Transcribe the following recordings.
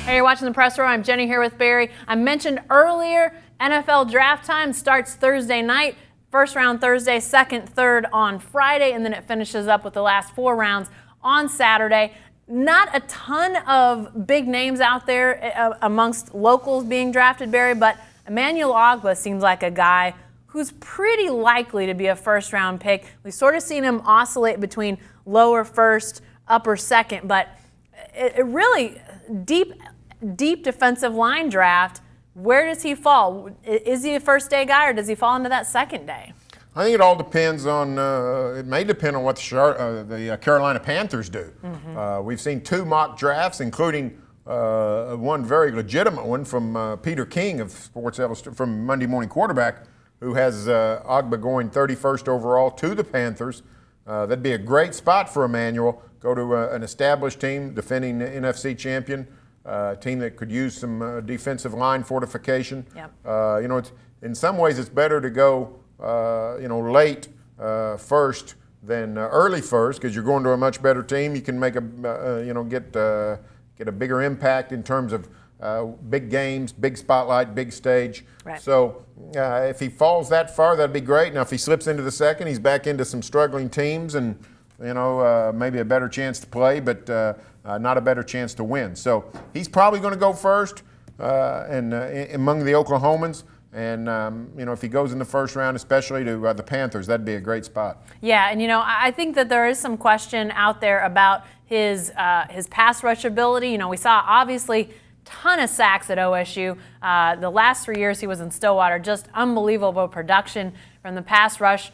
Hey, you're watching the Press Row. I'm Jenny here with Barry. I mentioned earlier, NFL draft time starts Thursday night. First round Thursday, second, third on Friday, and then it finishes up with the last 4 rounds on Saturday. Not a ton of big names out there amongst locals being drafted, Barry, but Emmanuel Ogbah seems like a guy who's pretty likely to be a first-round pick. We've sort of seen him oscillate between lower first, upper second, but it really deep defensive line draft. Where does he fall? Is he a first-day guy, or does he fall into that second day? I think it all depends on, it may depend on what the Carolina Panthers do. Mm-hmm. We've seen 2 mock drafts, including one very legitimate one from Peter King of Sports Illustrated, from Monday Morning Quarterback, who has Ogbah going 31st overall to the Panthers. That'd be a great spot for Emmanuel. Go to an established team, defending NFC champion, team that could use some defensive line fortification. Yep. In some ways it's better to go late first than early first, because you're going to a much better team. You can make get a bigger impact in terms of big games, big spotlight, big stage. Right. So if he falls that far, that'd be great. Now if he slips into the second, he's back into some struggling teams, and maybe a better chance to play, but not a better chance to win. So he's probably going to go first among the Oklahomans. And, if he goes in the first round, especially to the Panthers, that'd be a great spot. Yeah, and, I think that there is some question out there about his pass rush ability. We saw, obviously, ton of sacks at OSU. The last 3 years he was in Stillwater, just unbelievable production from the pass rush,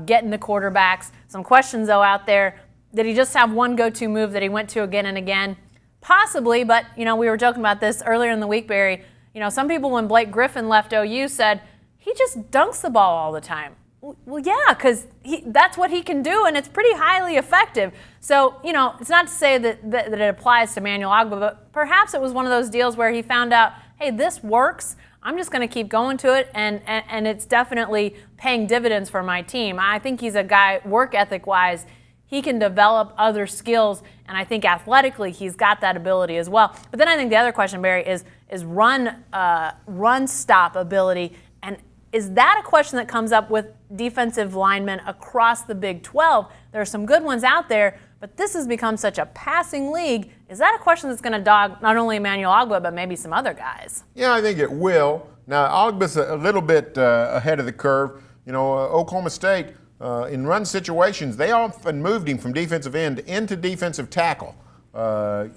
getting the quarterbacks. Some questions, though, out there. Did he just have one go-to move that he went to again and again? Possibly, but, we were joking about this earlier in the week, Barry. Some people, when Blake Griffin left OU, said he just dunks the ball all the time. Well, yeah, because that's what he can do, and it's pretty highly effective. So, it's not to say that it applies to Emmanuel Ogbah, but perhaps it was one of those deals where he found out, hey, this works. I'm just going to keep going to it, and it's definitely paying dividends for my team. I think he's a guy, work ethic-wise, he can develop other skills, and I think athletically he's got that ability as well. But then I think the other question, Barry, is run stop ability, and is that a question that comes up with defensive linemen across the Big 12? There are some good ones out there, but this has become such a passing league. Is that a question that's going to dog not only Emmanuel Ogbah, but maybe some other guys? Yeah, I think it will. Now, Ogbah's a little bit ahead of the curve. Oklahoma State, in run situations, they often moved him from defensive end into defensive tackle.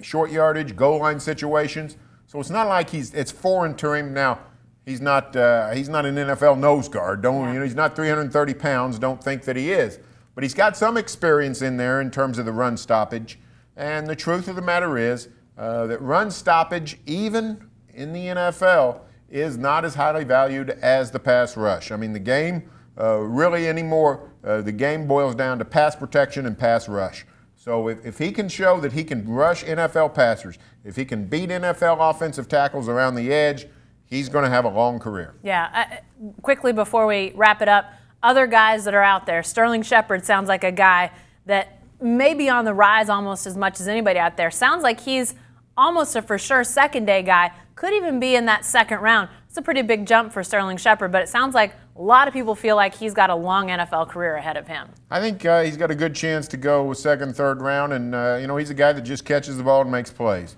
Short yardage, goal line situations. So it's not like it's foreign to him. Now, he's not an NFL nose guard. He's not 330 pounds. Don't think that he is. But he's got some experience in there in terms of the run stoppage. And the truth of the matter is that run stoppage, even in the NFL, is not as highly valued as the pass rush. I mean, the game really anymore, the game boils down to pass protection and pass rush. So if he can show that he can rush NFL passers, if he can beat NFL offensive tackles around the edge, he's going to have a long career. Yeah. Quickly before we wrap it up, other guys that are out there, Sterling Shepard sounds like a guy that may be on the rise almost as much as anybody out there. Sounds like he's almost a for sure second-day guy. Could even be in that second round. It's a pretty big jump for Sterling Shepard, but it sounds like a lot of people feel like he's got a long NFL career ahead of him. I think he's got a good chance to go second, third round, and he's a guy that just catches the ball and makes plays.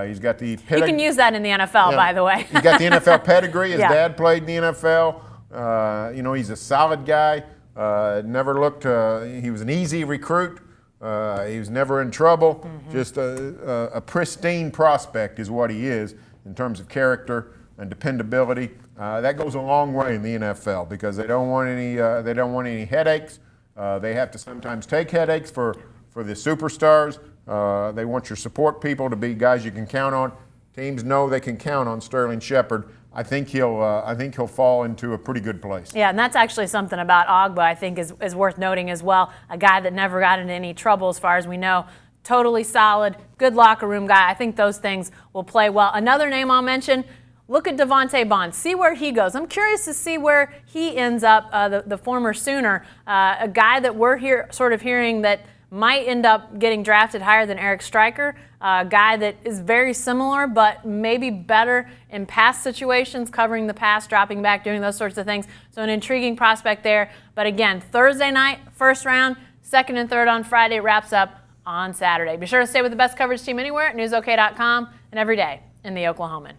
He's got the pedigree. You can use that in the NFL, by the way. He's got the NFL pedigree. His dad played in the NFL. He's a solid guy. Never looked. He was an easy recruit. He was never in trouble. Mm-hmm. Just a pristine prospect is what he is in terms of character and dependability. That goes a long way in the NFL because they don't want any headaches. They have to sometimes take headaches for the superstars. They want your support people to be guys you can count on. Teams know they can count on Sterling Shepard. I think he'll fall into a pretty good place. Yeah, and that's actually something about Ogbah I think is worth noting as well. A guy that never got into any trouble as far as we know. Totally solid, good locker room guy. I think those things will play well. Another name I'll mention, look at Devontae Bond. See where he goes. I'm curious to see where he ends up, the former Sooner. A guy that we're sort of hearing that might end up getting drafted higher than Eric Stryker, a guy that is very similar but maybe better in pass situations, covering the pass, dropping back, doing those sorts of things. So an intriguing prospect there. But again, Thursday night, first round, second and third on Friday, wraps up on Saturday. Be sure to stay with the best coverage team anywhere at newsok.com and every day in the Oklahoman.